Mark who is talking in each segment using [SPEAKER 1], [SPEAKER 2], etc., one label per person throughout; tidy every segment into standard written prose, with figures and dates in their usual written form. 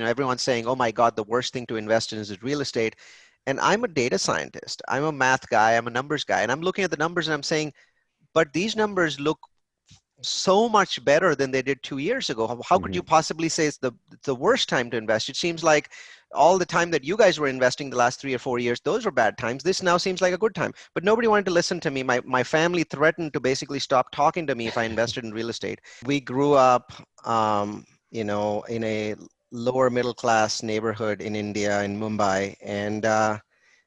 [SPEAKER 1] everyone's saying, oh my God, the worst thing to invest in is real estate. And I'm a data scientist. I'm a math guy. I'm a numbers guy. And I'm looking at the numbers and I'm saying, but these numbers look so much better than they did 2 years ago. How could
[SPEAKER 2] Hmm.
[SPEAKER 1] you possibly say it's the worst time to invest? It seems like all the time that you guys were investing the last 3 or 4 years, those were bad times. This now seems like a good time. But nobody wanted to listen to me. My family threatened to basically stop talking to me if I invested in real estate. We grew up, in a lower middle class neighborhood in India, in Mumbai, and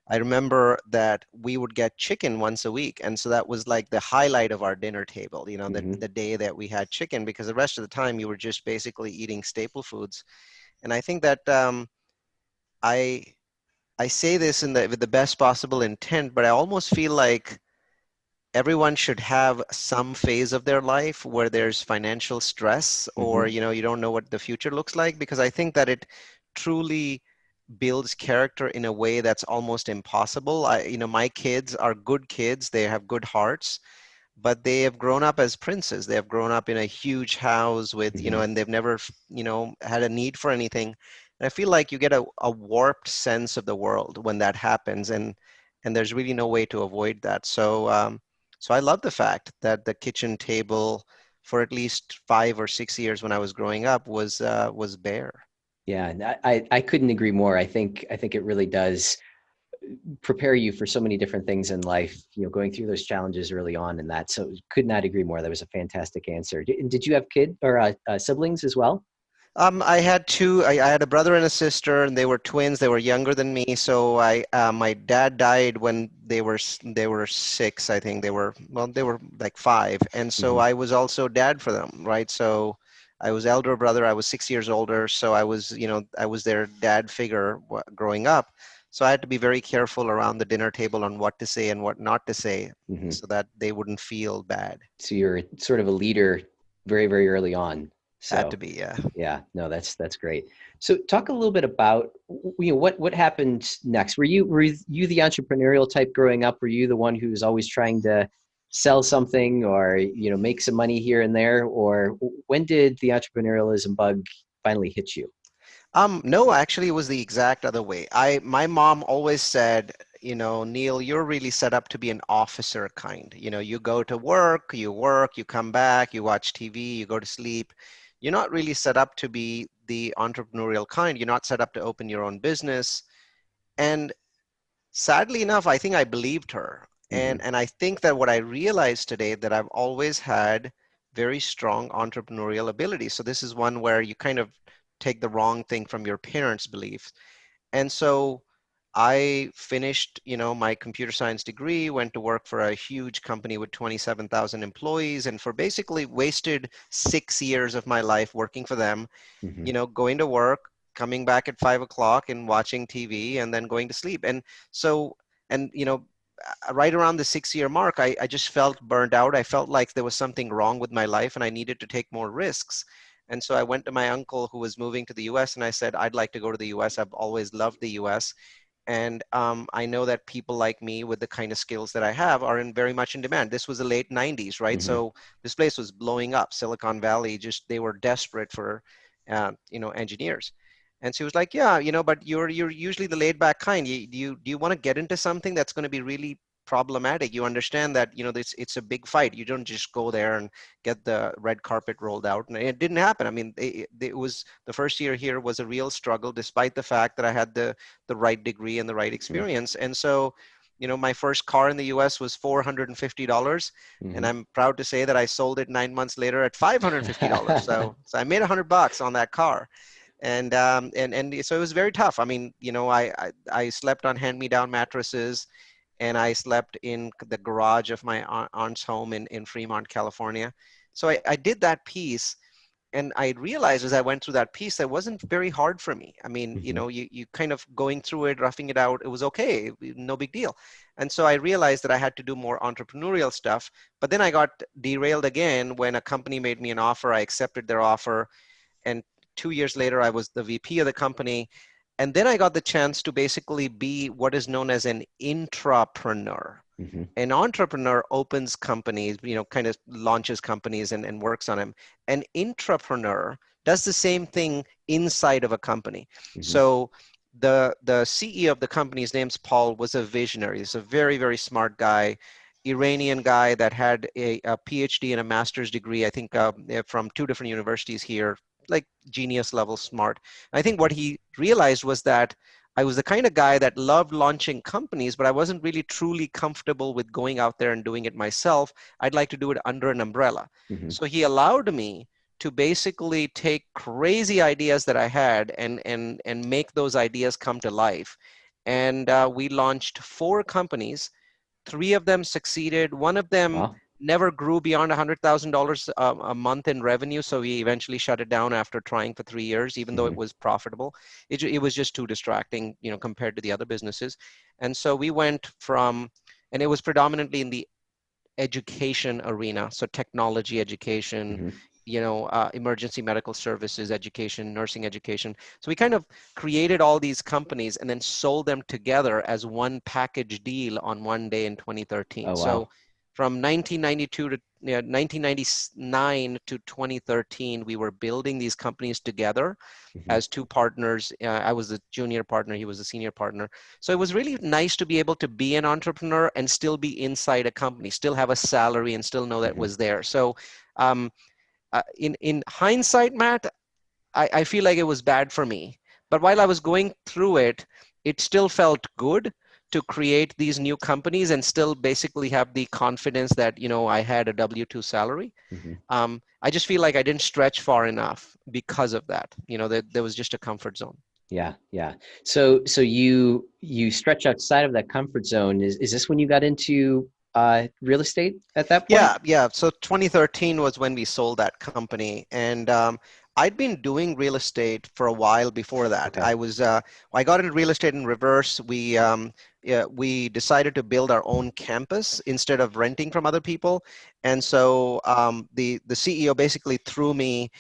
[SPEAKER 1] I remember that we would get chicken once a week. And so that was like the highlight of our dinner table,
[SPEAKER 2] Hmm.
[SPEAKER 1] the day that we had chicken, because the rest of the time you were just basically eating staple foods. And I think that I I say this with the best possible intent, but I almost feel like everyone should have some phase of their life where there's financial stress, or
[SPEAKER 2] Hmm.
[SPEAKER 1] you don't know what the future looks like, because I think that it truly builds character in a way that's almost impossible. My kids are good kids. They have good hearts, but they have grown up as princes. They have grown up in a huge house with,
[SPEAKER 2] Hmm.
[SPEAKER 1] and they've never, had a need for anything. And I feel like you get a warped sense of the world when that happens, and there's really no way to avoid that. So I love the fact that the kitchen table for at least 5 or 6 years when I was growing up was bare.
[SPEAKER 2] Yeah, and I couldn't agree more. I think it really does prepare you for so many different things in life, going through those challenges early on and that. So could not agree more. That was a fantastic answer. Did you have kid or siblings as well?
[SPEAKER 1] I had two. I had a brother and a sister, and they were twins. They were younger than me. So my dad died when they were six. I think they were like five, and so
[SPEAKER 2] Hmm.
[SPEAKER 1] I was also dad for them, right? So I was elder brother. I was 6 years older, so I was their dad figure growing up. So I had to be very careful around the dinner table on what to say and what not to say,
[SPEAKER 2] Hmm.
[SPEAKER 1] so that they wouldn't feel bad.
[SPEAKER 2] So you're sort of a leader very, very early on.
[SPEAKER 1] Had to
[SPEAKER 2] So
[SPEAKER 1] be, yeah.
[SPEAKER 2] yeah, no, that's great. So talk a little bit about what happened next. Were you the entrepreneurial type growing up? Were you the one who was always trying to sell something or make some money here and there? Or when did the entrepreneurialism bug finally hit you?
[SPEAKER 1] No, actually, it was the exact other way. My mom always said, Neil, you're really set up to be an officer kind. You go to work, you come back, you watch TV, you go to sleep. You're not really set up to be the entrepreneurial kind. You're not set up to open your own business. And sadly enough, I think I believed her. And
[SPEAKER 2] Hmm.
[SPEAKER 1] and I think that what I realized today, that I've always had very strong entrepreneurial ability. So this is one where you kind of take the wrong thing from your parents' beliefs. And so I finished, my computer science degree, went to work for a huge company with 27,000 employees, and for basically wasted 6 years of my life working for them,
[SPEAKER 2] Hmm.
[SPEAKER 1] going to work, coming back at 5 o'clock and watching TV, and then going to sleep. And so, and right around the 6 year mark, I just felt burned out. I felt like there was something wrong with my life and I needed to take more risks. And so I went to my uncle who was moving to the US, and I said, I'd like to go to the US. I've always loved the US. And I know that people like me with the kind of skills that I have are very much in demand. This was the late 90s, right?
[SPEAKER 2] Hmm.
[SPEAKER 1] So this place was blowing up. Silicon Valley, just they were desperate for, engineers. And she was like, yeah, but you're usually the laid back kind. Do you want to get into something that's going to be really problematic? You understand that, it's a big fight. You don't just go there and get the red carpet rolled out. And it didn't happen. I mean, it was the first year here was a real struggle, despite the fact that I had the right degree and the right
[SPEAKER 2] Hmm.
[SPEAKER 1] experience. And so, my first car in the US was $450. And
[SPEAKER 2] Hmm.
[SPEAKER 1] I'm proud to say that I sold it 9 months later at $550. So I made $100 on that car. And so it was very tough. I mean, I slept on hand-me-down mattresses, and I slept in the garage of my aunt's home in Fremont, California. So I did that piece, and I realized as I went through that piece that wasn't very hard for me. I mean,
[SPEAKER 2] Hmm.
[SPEAKER 1] you kind of going through it, roughing it out, it was okay, no big deal. And so I realized that I had to do more entrepreneurial stuff. But then I got derailed again when a company made me an offer. I accepted their offer, and 2 years later, I was the VP of the company. And then I got the chance to basically be what is known as an intrapreneur.
[SPEAKER 2] Hmm.
[SPEAKER 1] An entrepreneur opens companies, kind of launches companies and works on them. An intrapreneur does the same thing inside of a company.
[SPEAKER 2] Mm-hmm.
[SPEAKER 1] So the CEO of the company, his name's Paul, was a visionary. He's a very, very smart guy, Iranian guy that had a PhD and a master's degree, I think from two different universities here, like genius level smart. I think what he realized was that I was the kind of guy that loved launching companies, but I wasn't really truly comfortable with going out there and doing it myself. I'd like to do it under an umbrella.
[SPEAKER 2] Mm-hmm.
[SPEAKER 1] So he allowed me to basically take crazy ideas that I had and make those ideas come to life. And we launched 4 companies. 3 of them succeeded. One of them
[SPEAKER 2] Wow.
[SPEAKER 1] never grew beyond $100,000 a month in revenue, so we eventually shut it down after trying for 3 years, even though
[SPEAKER 2] Mm-hmm.
[SPEAKER 1] it was profitable. It was just too distracting, compared to the other businesses. And so we went from, and it was predominantly in the education arena, so technology education,
[SPEAKER 2] Mm-hmm.
[SPEAKER 1] emergency medical services education, nursing education. So we kind of created all these companies and then sold them together as one package deal on one day in 2013.
[SPEAKER 2] Oh,
[SPEAKER 1] So
[SPEAKER 2] wow.
[SPEAKER 1] from 1992 to 1999 to 2013, we were building these companies together
[SPEAKER 2] Mm-hmm.
[SPEAKER 1] as 2 partners. I was the junior partner, he was the senior partner. So it was really nice to be able to be an entrepreneur and still be inside a company, still have a salary and still know that
[SPEAKER 2] Mm-hmm.
[SPEAKER 1] was there. So um, in hindsight, Matt, I feel like it was bad for me. But while I was going through it, it still felt good to create these new companies and still basically have the confidence that, I had a W-2 salary.
[SPEAKER 2] Mm-hmm.
[SPEAKER 1] I just feel like I didn't stretch far enough because of that. There was just a comfort zone.
[SPEAKER 2] Yeah, yeah. So you stretch outside of that comfort zone. Is this when you got into real estate at that point?
[SPEAKER 1] Yeah, yeah. So 2013 was when we sold that company, and I'd been doing real estate for a while before that.
[SPEAKER 2] Okay.
[SPEAKER 1] I got into real estate in reverse. Yeah, we decided to build our own campus instead of renting from other people, and so the CEO basically threw me,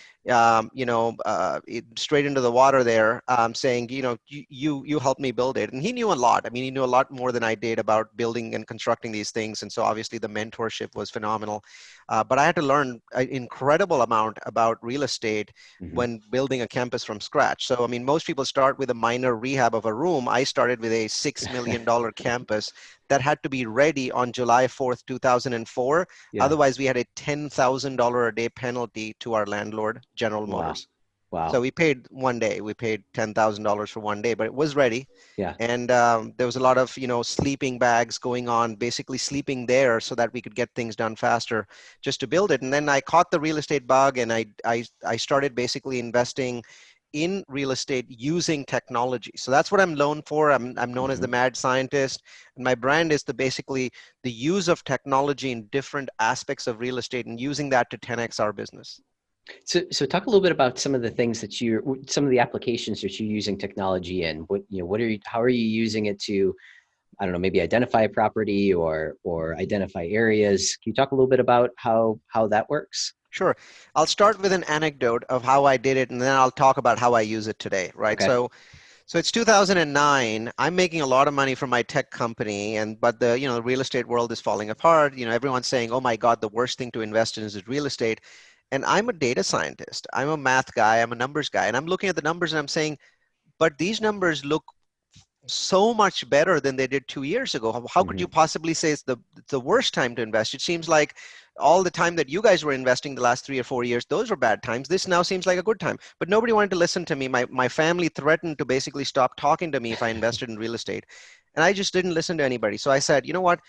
[SPEAKER 1] straight into the water there, saying, you help me build it. And he knew a lot. I mean, he knew a lot more than I did about building and constructing these things. And so obviously the mentorship was phenomenal. But I had to learn an incredible amount about real estate
[SPEAKER 2] Mm-hmm.
[SPEAKER 1] when building a campus from scratch. So, I mean, most people start with a minor rehab of a room. I started with a $6 million campus that had to be ready on July 4th, 2004.
[SPEAKER 2] Yeah.
[SPEAKER 1] Otherwise, we had a $10,000 a day penalty to our landlord, General
[SPEAKER 2] Wow.
[SPEAKER 1] Motors. So
[SPEAKER 2] Wow.
[SPEAKER 1] we paid one day. We paid $10,000 for one day, but it was ready.
[SPEAKER 2] Yeah.
[SPEAKER 1] And there was a lot of, sleeping bags going on, basically sleeping there so that we could get things done faster just to build it. And then I caught the real estate bug, and I started basically investing in real estate using technology. So that's what I'm known for. I'm known as
[SPEAKER 2] Mm-hmm.
[SPEAKER 1] the Mad Scientist, and my brand is basically the use of technology in different aspects of real estate and using that to 10x our business.
[SPEAKER 2] So talk a little bit about some of the things that some of the applications that you're using technology in. How are you using it to, I don't know, maybe identify a property or identify areas? Can you talk a little bit about how that works?
[SPEAKER 1] Sure. I'll start with an anecdote of how I did it, and then I'll talk about how I use it today, right?
[SPEAKER 2] Okay.
[SPEAKER 1] So it's 2009. I'm making a lot of money from my tech company, but the real estate world is falling apart. Everyone's saying, "Oh my God, the worst thing to invest in is real estate." And I'm a data scientist. I'm a math guy. I'm a numbers guy, and I'm looking at the numbers and I'm saying, "But these numbers look so much better than they did 2 years ago. How could you
[SPEAKER 2] Mm-hmm.
[SPEAKER 1] possibly say it's the worst time to invest? It seems like all the time that you guys were investing the last 3 or 4 years, those were bad times. This now seems like a good time." But nobody wanted to listen to me. My family threatened to basically stop talking to me if I invested in real estate. And I just didn't listen to anybody. So I said, you know what?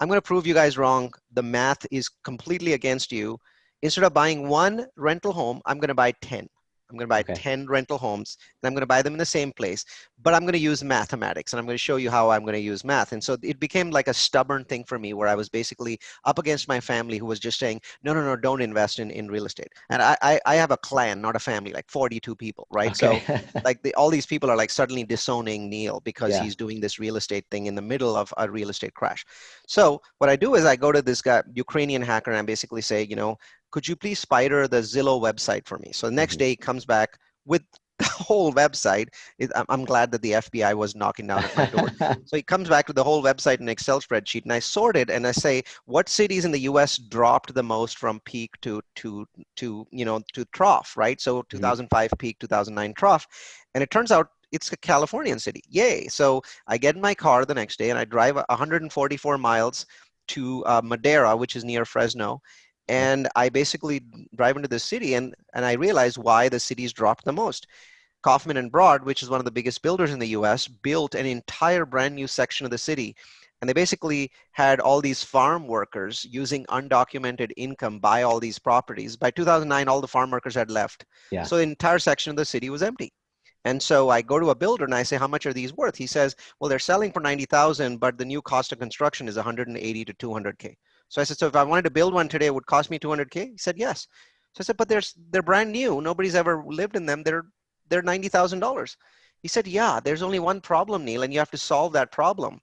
[SPEAKER 1] I'm going to prove you guys wrong. The math is completely against you. Instead of buying one rental home, I'm going to buy 10. I'm going to buy
[SPEAKER 2] Okay.
[SPEAKER 1] 10 rental homes, and I'm going to buy them in the same place, but I'm going to use mathematics, and I'm going to show you how I'm going to use math. And so it became like a stubborn thing for me where I was basically up against my family who was just saying, no, no, no, don't invest in real estate. And I have a clan, not a family, like 42 people, right?
[SPEAKER 2] Okay.
[SPEAKER 1] So like all these people are like suddenly disowning Neal because
[SPEAKER 2] Yeah.
[SPEAKER 1] he's doing this real estate thing in the middle of a real estate crash. So what I do is I go to this guy, Ukrainian hacker, and I basically say, could you please spider the Zillow website for me? So the next
[SPEAKER 2] Mm-hmm.
[SPEAKER 1] day he comes back with whole website. I'm glad that the FBI was knocking down at my door. So he comes back with the whole website in an Excel spreadsheet, and I sort it and I say, what cities in the U.S. dropped the most from peak to trough, right? So
[SPEAKER 2] Mhm.
[SPEAKER 1] 2005 peak, 2009 trough, and it turns out it's a Californian city. Yay! So I get in my car the next day and I drive 144 miles to Madera, which is near Fresno,
[SPEAKER 2] Yep.
[SPEAKER 1] and I basically drive into the city, and I realize why the cities dropped the most. Kaufman and Broad, which is one of the biggest builders in the US, built an entire brand new section of the city. And they basically had all these farm workers using undocumented income buy all these properties. By 2009, all the farm workers had left.
[SPEAKER 2] Yeah.
[SPEAKER 1] So the entire section of the city was empty. And so I go to a builder and I say, how much are these worth? He says, well, they're selling for 90,000, but the new cost of construction is 180 to 200K. So I said, so if I wanted to build one today, it would cost me 200K? He said, yes. So I said, but they're brand new. Nobody's ever lived in them. They're $90,000. He said, yeah, there's only one problem, Neil, and you have to solve that problem.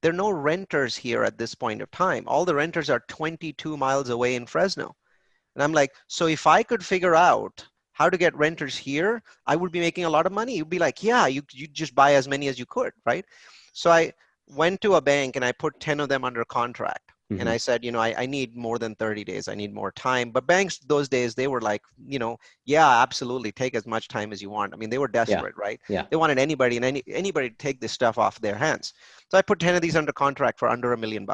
[SPEAKER 1] There are no renters here at this point of time. All the renters are 22 miles away in Fresno. And I'm like, so if I could figure out how to get renters here, I would be making a lot of money. You'd be like, yeah, you just buy as many as you could, right? So I went to a bank and I put 10 of them under contract. And
[SPEAKER 2] Hmm.
[SPEAKER 1] I said, I need more than 30 days. I need more time. But banks those days, they were like, yeah, absolutely. Take as much time as you want. I mean, they were
[SPEAKER 2] Yeah.
[SPEAKER 1] desperate, right?
[SPEAKER 2] Yeah.
[SPEAKER 1] They wanted anybody and anybody to take this stuff off their hands. So I put 10 of these under contract for under $1 million.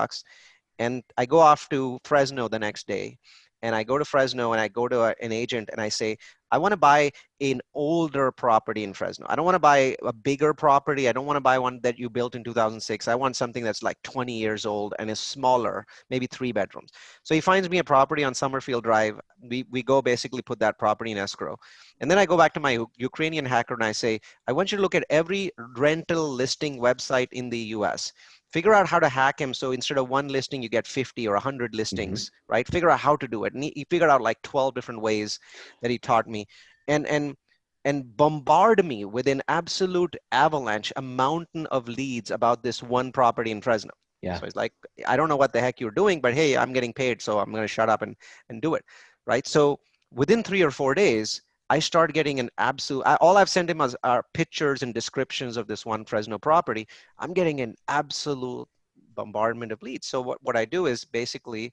[SPEAKER 1] And I go off to Fresno the next day. And I go to Fresno and I go to an agent and I say, I want to buy an older property in Fresno. I don't want to buy a bigger property. I don't want to buy one that you built in 2006. I want something that's like 20 years old and is smaller, maybe 3 bedrooms. So he finds me a property on Summerfield Drive. We go basically put that property in escrow. And then I go back to my Ukrainian hacker and I say, I want you to look at every rental listing website in the US. Figure out how to hack him, so instead of one listing you get 50 or 100
[SPEAKER 2] Hmm.
[SPEAKER 1] listings, right? Figure out how to do it. And he figured out like 12 different ways that he taught me, and bombard me with an absolute avalanche, a mountain of leads about this one property in Fresno.
[SPEAKER 2] Yeah.
[SPEAKER 1] So it's like, I don't know what the heck you're doing, but hey, I'm getting paid, so I'm going to shut up and do it, right? So within 3 or 4 days, I start getting an absolute, all I've sent him are pictures and descriptions of this one Fresno property. I'm getting an absolute bombardment of leads. So what I do is basically,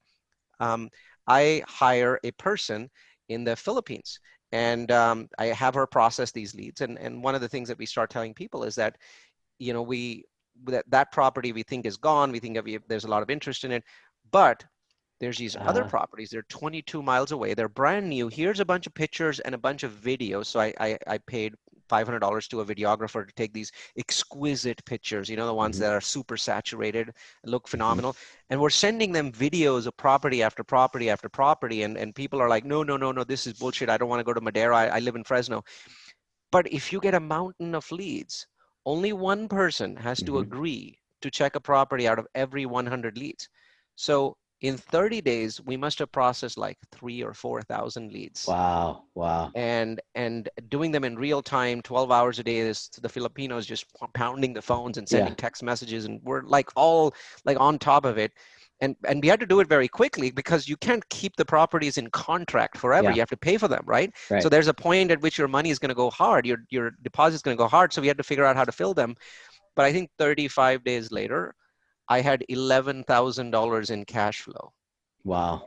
[SPEAKER 1] um, I hire a person in the Philippines, and I have her process these leads. And one of the things that we start telling people is that, we that property we think is gone. We think there's a lot of interest in it, but there's these other
[SPEAKER 2] Uh-huh.
[SPEAKER 1] properties. They're 22 miles away. They're brand new. Here's a bunch of pictures and a bunch of videos. So I paid $500 to a videographer to take these exquisite pictures, the ones
[SPEAKER 2] Hmm.
[SPEAKER 1] that are super saturated and look
[SPEAKER 2] Hmm.
[SPEAKER 1] phenomenal. And we're sending them videos of property after property after property. And people are like, no, no, no, no, this is bullshit. I don't want to go to Madera. I live in Fresno. But if you get a mountain of leads, only one person has to
[SPEAKER 2] Hmm.
[SPEAKER 1] agree to check a property out of every 100 leads. So in 30 days, we must have processed like 3 or 4 thousand leads.
[SPEAKER 2] Wow. Wow.
[SPEAKER 1] And doing them in real time, 12 hours a day, is the Filipinos just pounding the phones and
[SPEAKER 2] Yeah.
[SPEAKER 1] sending text messages, and we're like all like on top of it. And we had to do it very quickly because you can't keep the properties in contract forever.
[SPEAKER 2] Yeah.
[SPEAKER 1] You have to pay for them, right? So
[SPEAKER 2] Right.
[SPEAKER 1] there's a point at which your money is going to go hard, your deposit is going to go hard. So we had to figure out how to fill them. But I think 35 days later, I had $11,000 in cash flow.
[SPEAKER 2] Wow.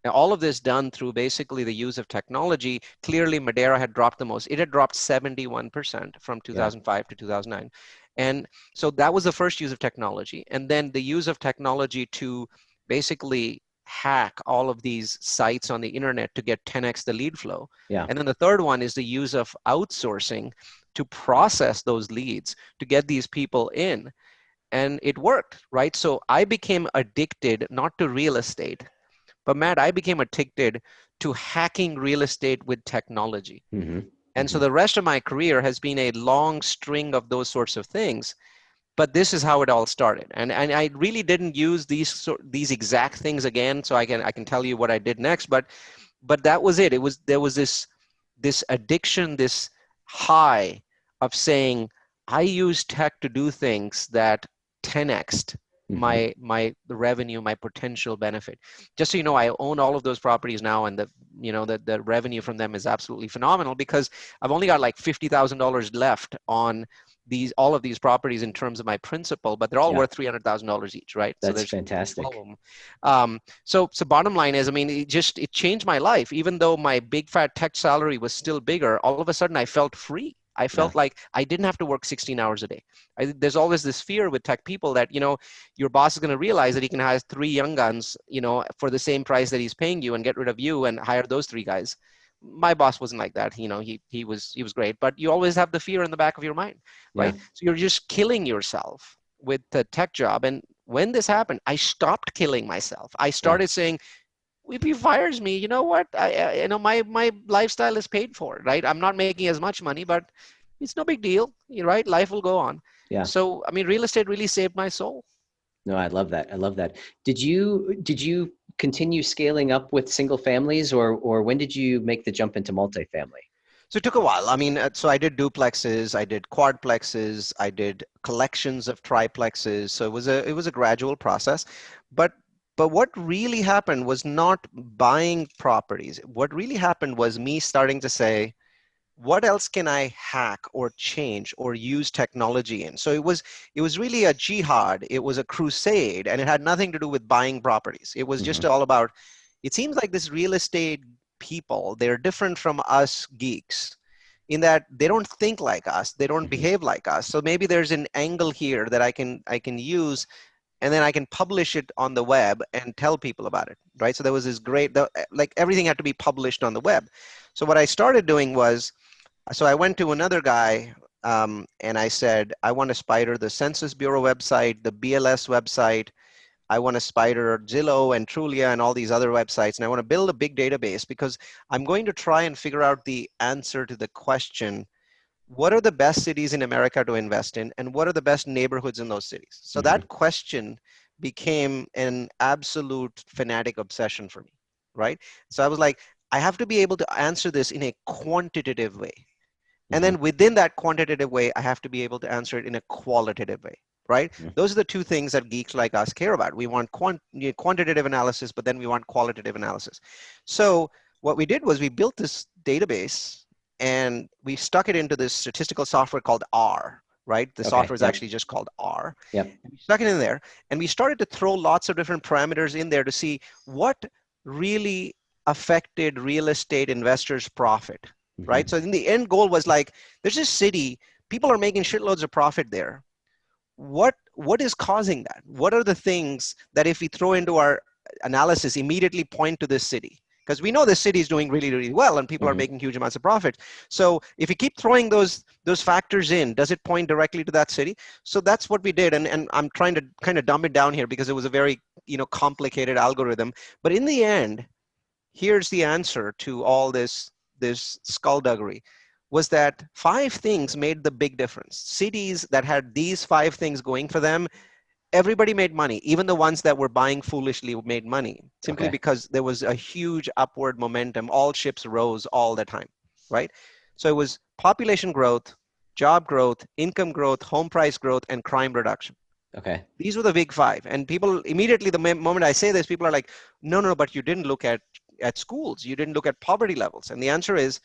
[SPEAKER 1] Now, all of this done through basically the use of technology. Clearly, Madeira had dropped the most. It had dropped 71% from
[SPEAKER 2] Yeah.
[SPEAKER 1] 2005 to 2009. And so that was the first use of technology. And then the use of technology to basically hack all of these sites on the internet to get 10x the lead flow.
[SPEAKER 2] Yeah.
[SPEAKER 1] And then the third one is the use of outsourcing to process those leads to get these people in. And it worked, right? So I became addicted not to real estate, but Matt, I became addicted to hacking real estate with technology.
[SPEAKER 2] Hmm.
[SPEAKER 1] And so
[SPEAKER 2] Hmm.
[SPEAKER 1] the rest of my career has been a long string of those sorts of things. But this is how it all started. And I really didn't use these exact things again, so I can tell you what I did next. But that was it. There was this addiction, this high of saying, I use tech to do things that 10x'd
[SPEAKER 2] Hmm.
[SPEAKER 1] the revenue, my potential benefit. Just so you know, I own all of those properties now, and the revenue from them is absolutely phenomenal because I've only got like $50,000 left on all of these properties in terms of my principal, but they're all
[SPEAKER 2] Yeah,
[SPEAKER 1] worth $300,000 each, right? So
[SPEAKER 2] that's
[SPEAKER 1] there's 12
[SPEAKER 2] fantastic.
[SPEAKER 1] of them. So bottom line is, I mean, it changed my life. Even though my big fat tech salary was still bigger, all of a sudden I felt free. I
[SPEAKER 2] Yeah.
[SPEAKER 1] felt like I didn't have to work 16 hours a day. There's always this fear with tech people that, your boss is going to realize that he can hire three young guns, for the same price that he's paying you and get rid of you and hire those three guys. My boss wasn't like that. He was great, but you always have the fear in the back of your mind,
[SPEAKER 2] Yeah.
[SPEAKER 1] right? So you're just killing yourself with the tech job. And when this happened, I stopped killing myself. I
[SPEAKER 2] Yeah.
[SPEAKER 1] started saying, if he fires me, you know what? My lifestyle is paid for, right? I'm not making as much money, but it's no big deal, right? Life will go on.
[SPEAKER 2] Yeah.
[SPEAKER 1] So, I mean, real estate really saved my soul.
[SPEAKER 2] No, I love that. I love that. Did you continue scaling up with single families, or when did you make the jump into multifamily?
[SPEAKER 1] So it took a while. I mean, so I did duplexes, I did quadplexes, I did collections of triplexes. So it was a gradual process, but what really happened was not buying properties. What really happened was me starting to say, what else can I hack or change or use technology in? So it was really a jihad. It was a crusade, and it had nothing to do with buying properties. It was just
[SPEAKER 2] Hmm.
[SPEAKER 1] all about. It seems like this real estate people, they're different from us geeks in that they don't think like us, they don't
[SPEAKER 2] Hmm.
[SPEAKER 1] behave like us. So maybe there's an angle here that I can use, and then I can publish it on the web and tell people about it, right? So there was this like everything had to be published on the web. So what I started doing was, so I went to another guy, and I said, I want to spider the Census Bureau website, the BLS website. I want to spider Zillow and Trulia and all these other websites. And I want to build a big database because I'm going to try and figure out the answer to the question, what are the best cities in America to invest in, and what are the best neighborhoods in those cities? So
[SPEAKER 2] Hmm.
[SPEAKER 1] that question became an absolute fanatic obsession for me, right? So I was like, I have to be able to answer this in a quantitative way. And
[SPEAKER 2] Hmm.
[SPEAKER 1] then within that quantitative way, I have to be able to answer it in a qualitative way, right?
[SPEAKER 2] Hmm.
[SPEAKER 1] Those are the two things that geeks like us care about. We want quantitative analysis, but then we want qualitative analysis. So what we did was we built this database and we stuck it into this statistical software called R, right? The
[SPEAKER 2] Okay.
[SPEAKER 1] software is
[SPEAKER 2] Yep.
[SPEAKER 1] actually just called R.
[SPEAKER 2] Yep.
[SPEAKER 1] And we stuck it in there, and we started to throw lots of different parameters in there to see what really affected real estate investors' profit, right?
[SPEAKER 2] Hmm.
[SPEAKER 1] So in the end goal was like, there's this city, people are making shitloads of profit there. What is causing that? What are the things that if we throw into our analysis immediately point to this city? Because we know this city is doing really, really well and people are
[SPEAKER 2] Hmm.
[SPEAKER 1] making huge amounts of profit. So if you keep throwing those factors in, does it point directly to that city? So that's what we did. And I'm trying to kind of dumb it down here because it was a very, complicated algorithm. But in the end, here's the answer to all this skullduggery, was that five things made the big difference. Cities that had these five things going for them, everybody made money. Even the ones that were buying foolishly made money, simply
[SPEAKER 2] Okay.
[SPEAKER 1] because there was a huge upward momentum. All ships rose all the time, right? So it was population growth, job growth, income growth, home price growth, and crime reduction.
[SPEAKER 2] Okay.
[SPEAKER 1] These were the big five. And people immediately, the moment I say this, people are like, no, no, but you didn't look at schools. You didn't look at poverty levels. And the answer is,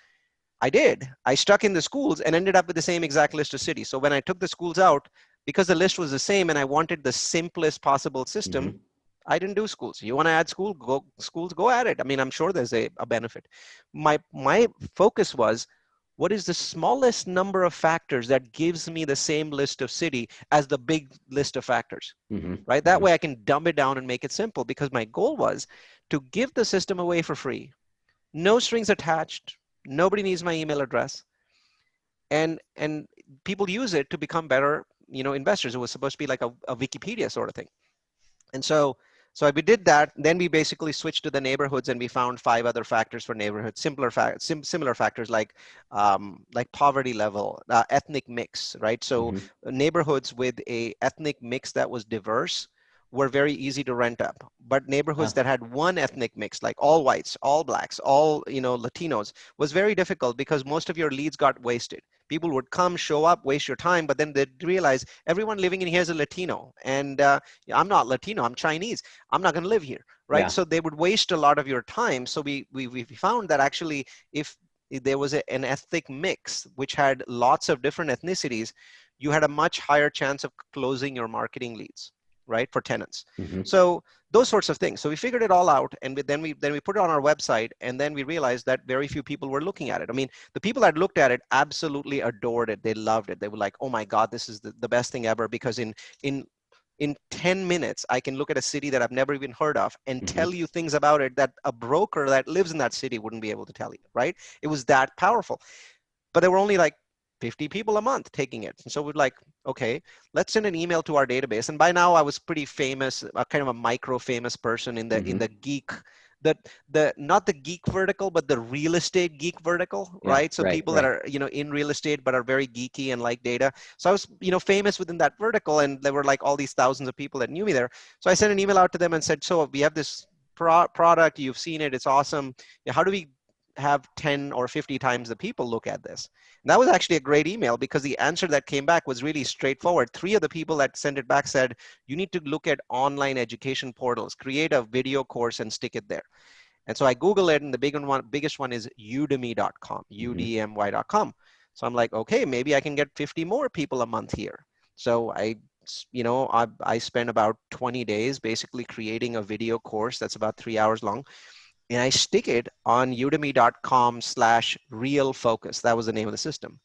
[SPEAKER 1] I did. I stuck in the schools and ended up with the same exact list of cities. So when I took the schools out, because the list was the same and I wanted the simplest possible system,
[SPEAKER 2] Hmm.
[SPEAKER 1] I didn't do schools. You want to add schools, go at it. I mean, I'm sure there's a benefit. My focus was, what is the smallest number of factors that gives me the same list of city as the big list of factors,
[SPEAKER 2] Hmm.
[SPEAKER 1] right? That
[SPEAKER 2] Hmm.
[SPEAKER 1] way I can dumb it down and make it simple, because my goal was to give the system away for free. No strings attached. Nobody needs my email address. And people use it to become better, investors. It was supposed to be like a Wikipedia sort of thing. And so we did that. Then we basically switched to the neighborhoods, and we found five other factors for neighborhoods, similar factors like poverty level, ethnic mix, right? So
[SPEAKER 2] Hmm.
[SPEAKER 1] neighborhoods with a ethnic mix that was diverse were very easy to rent up. But neighborhoods
[SPEAKER 2] Wow.
[SPEAKER 1] that had one ethnic mix, like all whites, all blacks, all, Latinos, was very difficult because most of your leads got wasted. People would come, show up, waste your time, but then they'd realize everyone living in here is a Latino, and I'm not Latino, I'm Chinese. I'm not going to live here, right?
[SPEAKER 2] Yeah.
[SPEAKER 1] So they would waste a lot of your time. So we found that actually, if there was an ethnic mix which had lots of different ethnicities, you had a much higher chance of closing your marketing leads, right, for tenants.
[SPEAKER 2] Hmm.
[SPEAKER 1] So those sorts of things. So we figured it all out, and then we put it on our website, and then we realized that very few people were looking at it. I mean, the people that looked at it absolutely adored it. They loved it. They were like, "Oh my God, this is the best thing ever!" Because in in 10 minutes, I can look at a city that I've never even heard of and
[SPEAKER 2] Hmm.
[SPEAKER 1] tell you things about it that a broker that lives in that city wouldn't be able to tell you, right? It was that powerful. But there were only like 50 people a month taking it. And so we're like, okay, let's send an email to our database. And by now I was pretty famous, kind of a micro famous person in the
[SPEAKER 2] Hmm.
[SPEAKER 1] geek, the not the geek vertical, but the real estate geek vertical,
[SPEAKER 2] Yeah.
[SPEAKER 1] right? So
[SPEAKER 2] Right.
[SPEAKER 1] people that
[SPEAKER 2] Right.
[SPEAKER 1] are, in real estate but are very geeky and like data. So I was, famous within that vertical, and there were like all these thousands of people that knew me there. So I sent an email out to them and said, so we have this product, you've seen it, it's awesome. How do we have 10 or 50 times the people look at this? And that was actually a great email because the answer that came back was really straightforward. Three of the people that sent it back said, you need to look at online education portals, create a video course and stick it there. And so I Google it, and the biggest one is udemy.com,
[SPEAKER 2] Hmm.
[SPEAKER 1] udmy.com. So I'm like, okay, maybe I can get 50 more people a month here. So I spent about 20 days basically creating a video course that's about 3 hours long, and I stick it on udemy.com/real focus. That was the name of the system.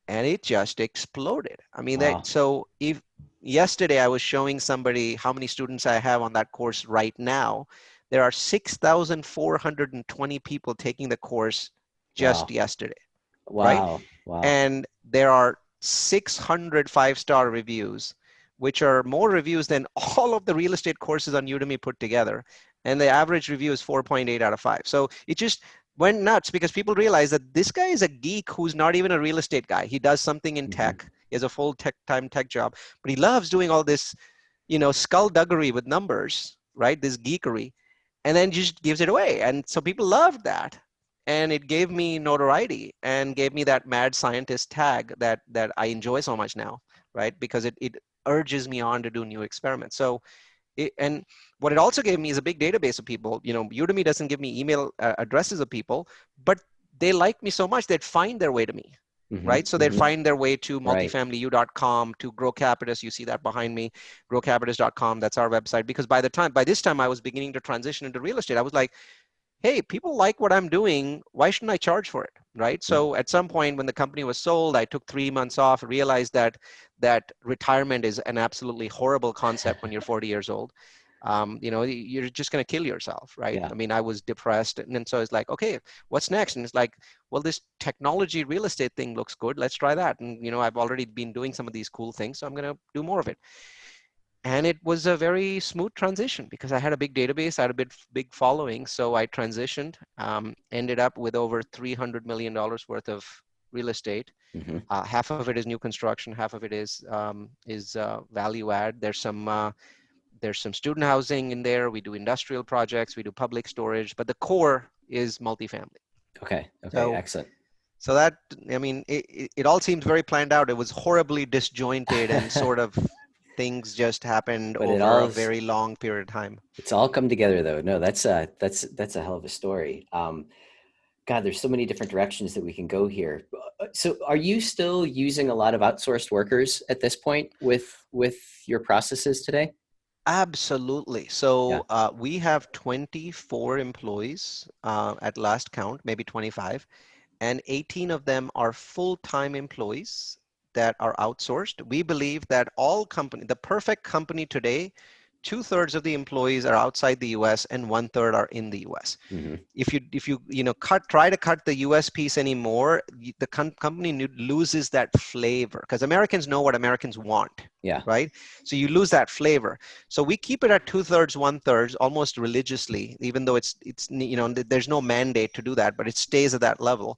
[SPEAKER 1] And it just exploded. I mean,
[SPEAKER 2] Wow.
[SPEAKER 1] so if yesterday I was showing somebody how many students I have on that course right now, there are 6,420 people taking the course just
[SPEAKER 2] Wow.
[SPEAKER 1] yesterday, right?
[SPEAKER 2] Wow. Wow.
[SPEAKER 1] And there are 600 five-star reviews, which are more reviews than all of the real estate courses on Udemy put together. And the average review is 4.8 out of 5. So it just went nuts because people realize that this guy is a geek who's not even a real estate guy. He does something in
[SPEAKER 2] Hmm.
[SPEAKER 1] tech. He has a full time tech job, but he loves doing all this, skullduggery with numbers, right? This geekery, and then just gives it away. And so people loved that. And it gave me notoriety and gave me that mad scientist tag that I enjoy so much now, right? Because it urges me on to do new experiments. So and what it also gave me is a big database of people. Udemy doesn't give me email addresses of people, but they like me so much they'd find their way to me,
[SPEAKER 2] Hmm.
[SPEAKER 1] right? So they'd
[SPEAKER 2] Hmm.
[SPEAKER 1] find their way to
[SPEAKER 2] Right.
[SPEAKER 1] multifamilyu.com, to Grow Capitalist. You see that behind me, growcapitalist.com. That's our website. Because by this time I was beginning to transition into real estate. I was like, hey, people like what I'm doing. Why shouldn't I charge for it? Right.
[SPEAKER 2] Yeah.
[SPEAKER 1] So at some point when the company was sold, I took 3 months off, realized that retirement is an absolutely horrible concept when you're 40 years old. You're just going to kill yourself, right?
[SPEAKER 2] Yeah.
[SPEAKER 1] I mean, I was depressed. And then so it's like, okay, what's next? And it's like, well, this technology real estate thing looks good. Let's try that. And, I've already been doing some of these cool things, so I'm going to do more of it. And it was a very smooth transition because I had a big database, I had a big following. So I transitioned, ended up with over $300 million worth of real estate.
[SPEAKER 2] Hmm.
[SPEAKER 1] Half of it is new construction, half of it is value add. There's some student housing in there. We do industrial projects, we do public storage, but the core is multifamily.
[SPEAKER 2] Okay. Okay.
[SPEAKER 1] So
[SPEAKER 2] Excellent.
[SPEAKER 1] so that, I mean, it all seems very planned out. It was horribly disjointed and sort of things just happened
[SPEAKER 2] But it
[SPEAKER 1] over
[SPEAKER 2] all
[SPEAKER 1] a
[SPEAKER 2] is,
[SPEAKER 1] very long period of time.
[SPEAKER 2] it's all come together though. No, that's a hell of a story. God, there's so many different directions that we can go here. So are you still using a lot of outsourced workers at this point with your processes today?
[SPEAKER 1] Absolutely.
[SPEAKER 2] Yeah.
[SPEAKER 1] So we have 24 employees at last count, maybe 25, and 18 of them are full-time employees that are outsourced. We believe that the perfect company today, two-thirds of the employees are outside the US and one-third are in the US.
[SPEAKER 2] Hmm.
[SPEAKER 1] If you try to cut the US piece anymore, the company loses that flavor because Americans know what Americans want,
[SPEAKER 2] Yeah.
[SPEAKER 1] right? So you lose that flavor. So we keep it at two-thirds, one-third, almost religiously, even though there's no mandate to do that, but it stays at that level.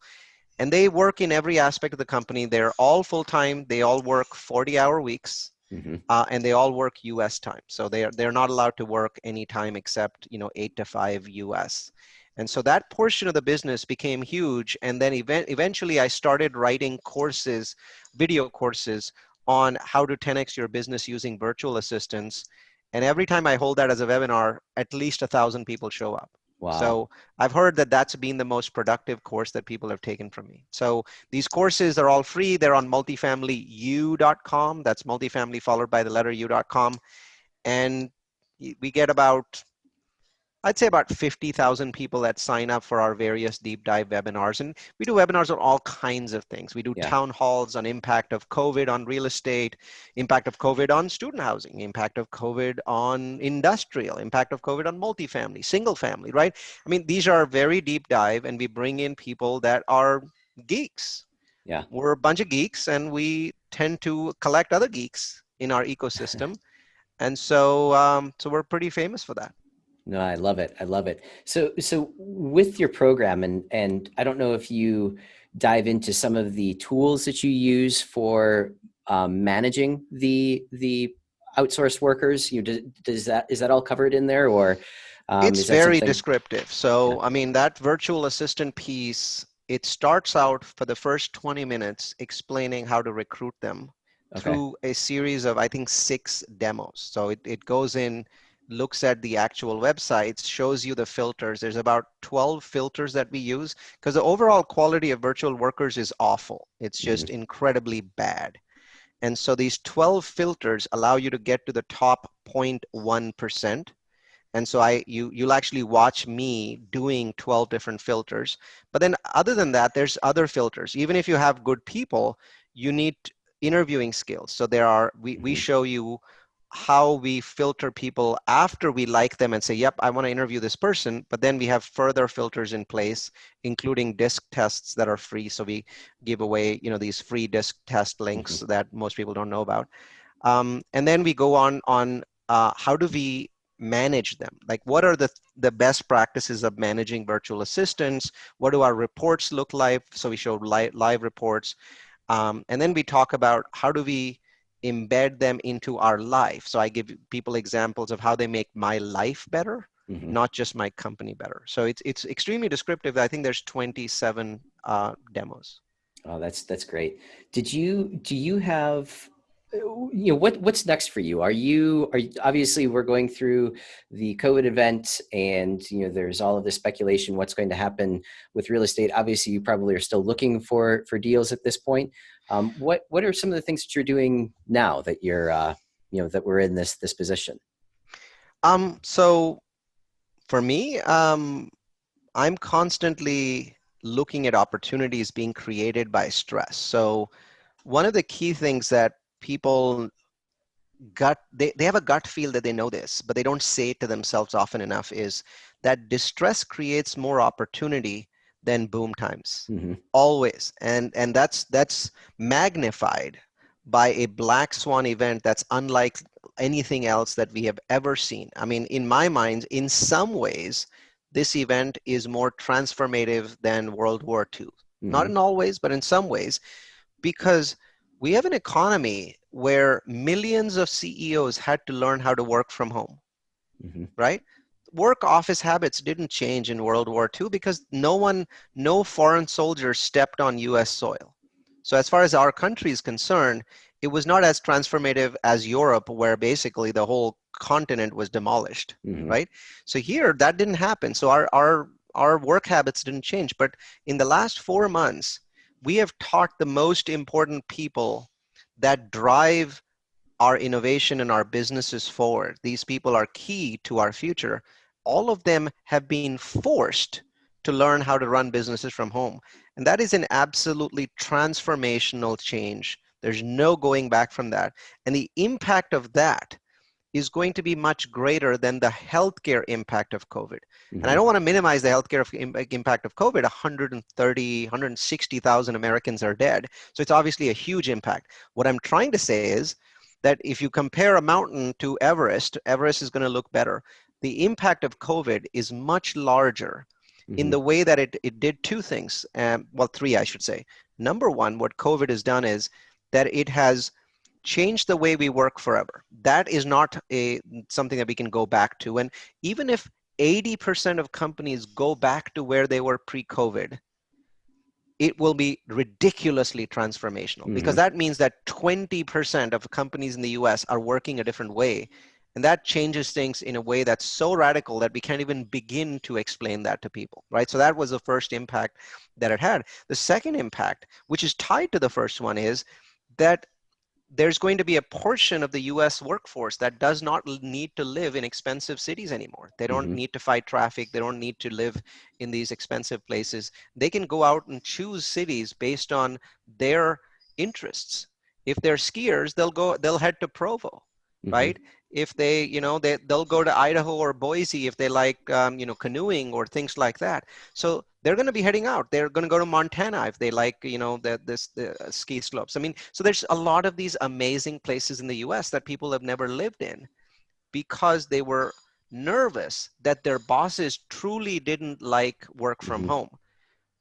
[SPEAKER 1] And they work in every aspect of the company. They're all full-time. They all work 40-hour weeks.
[SPEAKER 2] Hmm.
[SPEAKER 1] and they all work US time. So they're not allowed to work anytime except 8 to 5 US. And so that portion of the business became huge. And then eventually I started writing courses, video courses on how to 10x your business using virtual assistants. And every time I hold that as a webinar, at least 1,000 people show up.
[SPEAKER 2] Wow.
[SPEAKER 1] So I've heard that that's been the most productive course that people have taken from me. So these courses are all free. They're on multifamilyu.com. That's multifamily followed by the letter u.com. And we get about, I'd say about 50,000 people that sign up for our various deep dive webinars. And we do webinars on all kinds of things. We do
[SPEAKER 2] Yeah.
[SPEAKER 1] town halls on impact of COVID on real estate, impact of COVID on student housing, impact of COVID on industrial, impact of COVID on multifamily, single family, right? I mean, these are very deep dive, and we bring in people that are geeks.
[SPEAKER 2] Yeah.
[SPEAKER 1] We're a bunch of geeks, and we tend to collect other geeks in our ecosystem. And so we're pretty famous for that.
[SPEAKER 2] No, I love it. I love it. So with your program, and I don't know if you dive into some of the tools that you use for managing the outsourced workers. Does that, is that all covered in there, or
[SPEAKER 1] It's
[SPEAKER 2] is that
[SPEAKER 1] very
[SPEAKER 2] something?
[SPEAKER 1] descriptive.
[SPEAKER 2] Yeah.
[SPEAKER 1] So, I mean, that virtual assistant piece, it starts out for the first 20 minutes explaining how to recruit them
[SPEAKER 2] Okay.
[SPEAKER 1] through a series of, I think, 6 demos. So it goes in, looks at the actual websites, shows you the filters. There's about 12 filters that we use because the overall quality of virtual workers is awful. It's just
[SPEAKER 2] Hmm.
[SPEAKER 1] incredibly bad. And so these 12 filters allow you to get to the top 0.1%. And so you'll actually watch me doing 12 different filters. But then other than that, there's other filters. Even if you have good people, you need interviewing skills. So we
[SPEAKER 2] Hmm.
[SPEAKER 1] show you how we filter people after we like them and say, yep, I want to interview this person. But then we have further filters in place, including disc tests that are free. So we give away, these free disc test links
[SPEAKER 2] Hmm.
[SPEAKER 1] that most people don't know about. And then we go on how do we manage them? Like, what are the best practices of managing virtual assistants? What do our reports look like? So we show live reports. And then we talk about how do we embed them into our life. So I give people examples of how they make my life better,
[SPEAKER 2] Hmm.
[SPEAKER 1] not just my company better. So it's extremely descriptive. I think there's 27 demos.
[SPEAKER 2] Oh, that's great. Do you have what's next for you? Obviously we're going through the COVID event, and there's all of this speculation what's going to happen with real estate. Obviously, you probably are still looking for deals at this point. What are some of the things that you're doing now that you're that we're in this position?
[SPEAKER 1] So for me, I'm constantly looking at opportunities being created by stress. So one of the key things that people they have a gut feel that they know this, but they don't say it to themselves often enough, is that distress creates more opportunity than boom times.
[SPEAKER 2] Hmm.
[SPEAKER 1] Always. And that's magnified by a black swan event that's unlike anything else that we have ever seen. I mean, in my mind, in some ways, this event is more transformative than World War II. Not
[SPEAKER 2] Hmm.
[SPEAKER 1] in all ways, but in some ways, because we have an economy where millions of CEOs had to learn how to work from home,
[SPEAKER 2] Hmm.
[SPEAKER 1] right? Work office habits didn't change in World War II because no foreign soldier stepped on US soil. So as far as our country is concerned, it was not as transformative as Europe, where basically the whole continent was demolished,
[SPEAKER 2] Hmm.
[SPEAKER 1] right? So here that didn't happen. So our work habits didn't change. But in the last 4 months, we have taught the most important people that drive our innovation and our businesses forward. These people are key to our future. All of them have been forced to learn how to run businesses from home. And that is an absolutely transformational change. There's no going back from that. And the impact of that is going to be much greater than the healthcare impact of COVID. And I
[SPEAKER 2] Hmm.
[SPEAKER 1] don't want to minimize the healthcare impact of COVID. 130, 160,000 Americans are dead. So it's obviously a huge impact. What I'm trying to say is that if you compare a mountain to Everest, Everest is going to look better. The impact of COVID is much larger in
[SPEAKER 2] Hmm.
[SPEAKER 1] the way that it did two things. 3, I should say. Number one, what COVID has done is that it has change the way we work forever. That is not something that we can go back to. And even if 80% of companies go back to where they were pre-COVID, it will be ridiculously transformational, because
[SPEAKER 2] Hmm.
[SPEAKER 1] that means that 20% of companies in the US are working a different way. And that changes things in a way that's so radical that we can't even begin to explain that to people, right? So that was the first impact that it had. The second impact, which is tied to the first one, is that there's going to be a portion of the US workforce that does not need to live in expensive cities anymore. They don't
[SPEAKER 2] Hmm.
[SPEAKER 1] need to fight traffic. They don't need to live in these expensive places. They can go out and choose cities based on their interests. If they're skiers, they'll head to Provo,
[SPEAKER 2] Hmm.
[SPEAKER 1] right? If they'll go to Idaho or Boise if they like, canoeing or things like that. So they're going to be heading out. They're going to go to Montana if they like, the ski slopes. I mean, so there's a lot of these amazing places in the US that people have never lived in because they were nervous that their bosses truly didn't like work from
[SPEAKER 2] Hmm.
[SPEAKER 1] home.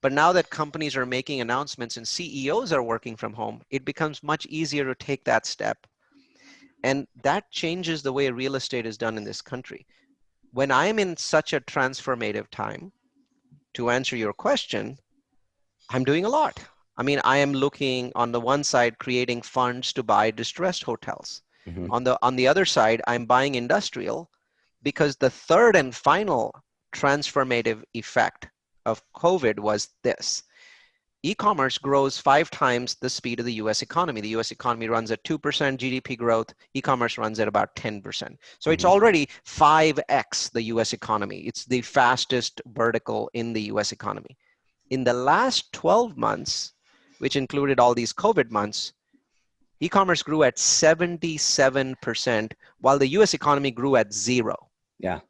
[SPEAKER 1] But now that companies are making announcements and CEOs are working from home, it becomes much easier to take that step. And that changes the way real estate is done in this country. When I'm in such a transformative time, to answer your question, I'm doing a lot. I mean, I am looking on the one side, creating funds to buy distressed hotels.
[SPEAKER 2] Hmm.
[SPEAKER 1] On the other side, I'm buying industrial, because the third and final transformative effect of COVID was this. E-commerce grows 5 times the speed of the US economy. The US economy runs at 2% GDP growth. E-commerce runs at about 10%. So it's
[SPEAKER 2] Hmm.
[SPEAKER 1] already 5x the US economy. It's the fastest vertical in the US economy. In the last 12 months, which included all these COVID months, e-commerce grew at 77%, while the US economy grew at zero,
[SPEAKER 2] Yeah.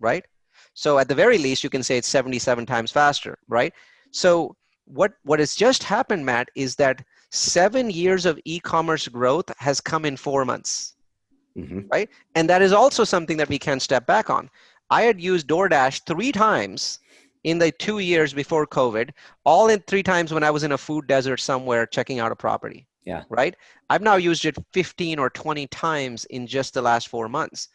[SPEAKER 1] right? So at the very least, you can say it's 77 times faster, right? So what has just happened, Matt, is that 7 years of e-commerce growth has come in 4 months,
[SPEAKER 2] Hmm.
[SPEAKER 1] right? And that is also something that we can't step back on. I had used DoorDash 3 times in the 2 years before COVID, all in 3 times when I was in a food desert somewhere checking out a property,
[SPEAKER 2] Yeah.
[SPEAKER 1] right? I've now used it 15 or 20 times in just the last 4 months.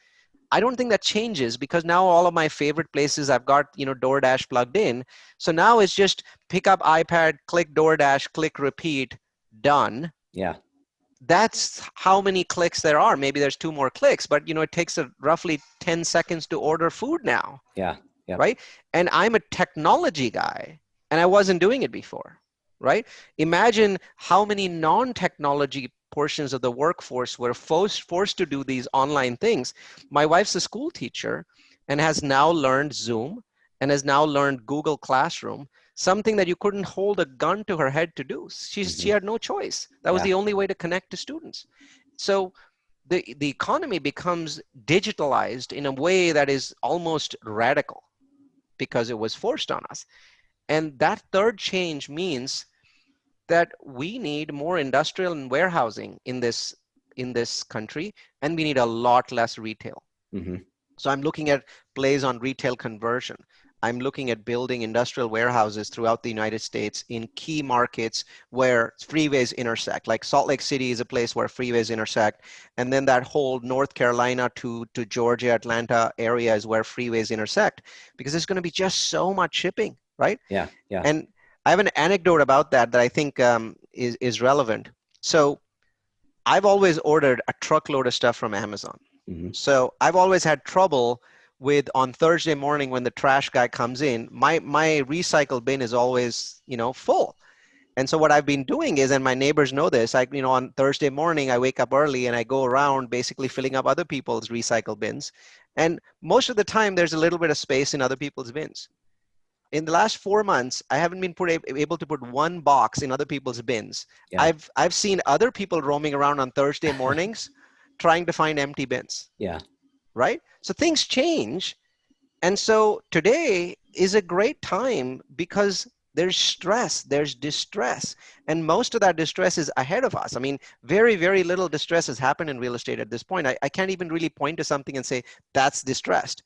[SPEAKER 1] I don't think that changes, because now all of my favorite places I've got, DoorDash plugged in. So now it's just pick up iPad, click DoorDash, click repeat, done.
[SPEAKER 2] Yeah.
[SPEAKER 1] That's how many clicks there are. Maybe there's 2 more clicks, but it takes roughly 10 seconds to order food now,
[SPEAKER 2] Yeah. Yep.
[SPEAKER 1] right? And I'm a technology guy, and I wasn't doing it before, right? Imagine how many non-technology portions of the workforce were forced to do these online things. My wife's a school teacher and has now learned Zoom and has now learned Google Classroom, something that you couldn't hold a gun to her head to do. She
[SPEAKER 2] Hmm.
[SPEAKER 1] had no choice. That was
[SPEAKER 2] Yeah.
[SPEAKER 1] the only way to connect to students. So the economy becomes digitalized in a way that is almost radical because it was forced on us. And that third change means that we need more industrial and warehousing in this country, and we need a lot less retail.
[SPEAKER 2] Hmm.
[SPEAKER 1] So I'm looking at plays on retail conversion. I'm looking at building industrial warehouses throughout the United States in key markets where freeways intersect. Like Salt Lake City is a place where freeways intersect. And then that whole North Carolina to Georgia, Atlanta area is where freeways intersect, because there's going to be just so much shipping, right?
[SPEAKER 2] Yeah. Yeah.
[SPEAKER 1] And I have an anecdote about that I think is relevant. So I've always ordered a truckload of stuff from Amazon.
[SPEAKER 2] Hmm.
[SPEAKER 1] So I've always had trouble with, on Thursday morning when the trash guy comes in, my recycle bin is always, full. And so what I've been doing is, and my neighbors know this, on Thursday morning, I wake up early and I go around basically filling up other people's recycle bins. And most of the time there's a little bit of space in other people's bins. In the last 4 months, I haven't been able to put one box in other people's bins.
[SPEAKER 2] Yeah.
[SPEAKER 1] I've seen other people roaming around on Thursday mornings trying to find empty bins,
[SPEAKER 2] Yeah.
[SPEAKER 1] right? So things change. And so today is a great time because there's stress, there's distress, and most of that distress is ahead of us. I mean, very, very little distress has happened in real estate at this point. I can't even really point to something and say that's distressed.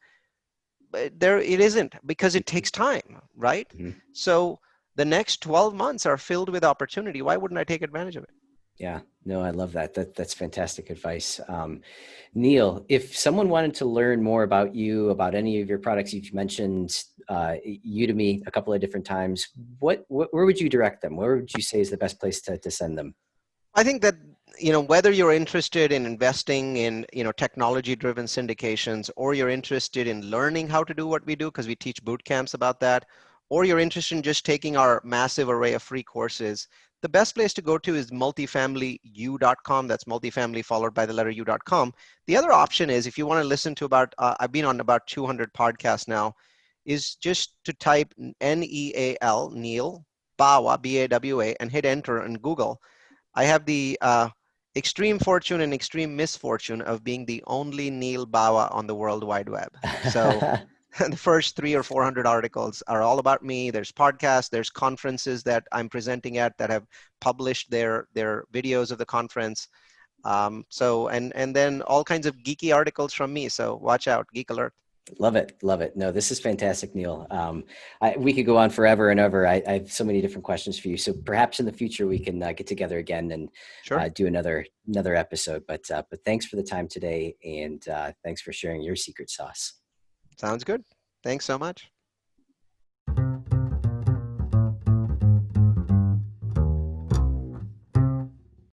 [SPEAKER 1] But there it isn't, because it takes time, right?
[SPEAKER 2] Hmm.
[SPEAKER 1] So the next 12 months are filled with opportunity. Why wouldn't I take advantage of it?
[SPEAKER 2] Yeah, no, I love that. That's fantastic advice. Neal, if someone wanted to learn more about you, about any of your products, you've mentioned Udemy a couple of different times. Where would you direct them? Where would you say is the best place to send them?
[SPEAKER 1] I think that, whether you're interested in investing in, technology driven syndications, or you're interested in learning how to do what we do, because we teach boot camps about that, or you're interested in just taking our massive array of free courses, the best place to go to is multifamilyu.com. That's multifamily followed by the letter u.com. The other option is, if you want to listen to I've been on about 200 podcasts now, is just to type Neal, Neal Bawa, Bawa, and hit enter in Google. I have the extreme fortune and extreme misfortune of being the only Neal Bawa on the World Wide Web. So the first 300 or 400 articles are all about me. There's podcasts, there's conferences that I'm presenting at that have published their videos of the conference. And then all kinds of geeky articles from me. So watch out, Geek Alert.
[SPEAKER 2] Love it. Love it. No, this is fantastic, Neal. We could go on forever and ever. I have so many different questions for you. So perhaps in the future we can get together again and
[SPEAKER 1] Sure.
[SPEAKER 2] do another episode. But thanks for the time today, and thanks for sharing your secret sauce.
[SPEAKER 1] Sounds good. Thanks so much.